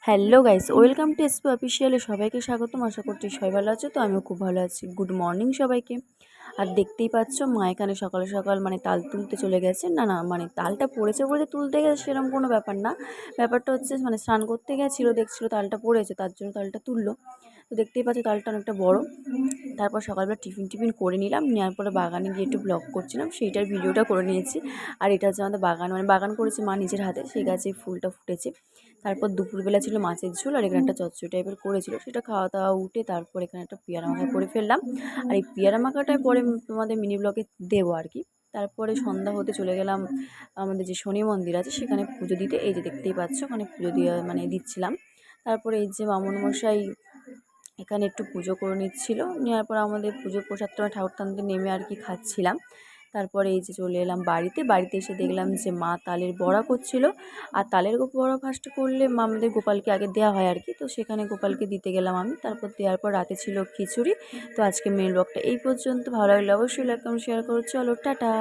Hello guys, welcome to SP অফিসিয়ালে সবাইকে স্বাগতম। আশা করছি সবাই ভালো আছে। তো আমিও খুব ভালো আছি। গুড মর্নিং সবাইকে। আর দেখতেই পাচ্ছ মা এখানে সকাল সকাল তাল তুলতে চলে গেছে। না তালটা পড়েছে বলে তুলতে গেছে সেরকম কোনো ব্যাপার না। ব্যাপারটা হচ্ছে স্নান করতে গেছিলো, দেখছিলো তালটা পড়েছে, তার জন্য তালটা তুললো। তো দেখতেই পাচ্ছ তালটা অনেকটা বড়। তারপর সকালবেলা টিফিন করে নিলাম, নেওয়ার পরে বাগানে গিয়ে একটু ব্লগ করছিলাম, সেইটার ভিডিওটা করে নিয়েছি। আর এটা হচ্ছে আমাদের বাগান, বাগান করেছে মা নিজের হাতে, সেই গাছে ফুলটা ফুটেছে। তারপর দুপুরবেলা ছিল মাছের ঝোল, আর এখানে একটা চচ্চড়ি টাইপের করেছিল, সেটা খাওয়া দাওয়া উঠে তারপর এখানে একটা পেয়ারা মাখা করে ফেললাম। আর এই পেয়ারা মাখাটাই পরে তোমাদের মিনি ব্লগে দেবো আর কি। তারপরে সন্ধ্যা হতে চলে গেলাম আমাদের যে শনি মন্দির আছে সেখানে পুজো দিতে। এই যে দেখতেই পাচ্ছ ওখানে পুজো দিয়ে দিচ্ছিলাম। তারপরে এই যে বামুন মশাই এখানে একটু পুজো করে নিচ্ছিল, নেওয়ার পর আমাদের পুজো প্রসাদটা ঠাকুর থানতে নেমে আর কি খাচ্ছিলাম। তারপরে এই যে চলে এলাম বাড়িতে এসে দেখলাম যে মা তালের বড়া করছিল। আর তালের বড়া ফার্স্ট করলে আমাদের গোপালকে আগে দেওয়া হয় আর কি, তো সেখানে গোপালকে দিতে গেলাম আমি। তারপর দেওয়ার পর রাতে ছিল খিচুড়ি। তো আজকে মেন ব্লগটা এই পর্যন্ত। ভালো লাগলে অবশ্যই লাইক কমেন্ট শেয়ার করো। চলো টাটা।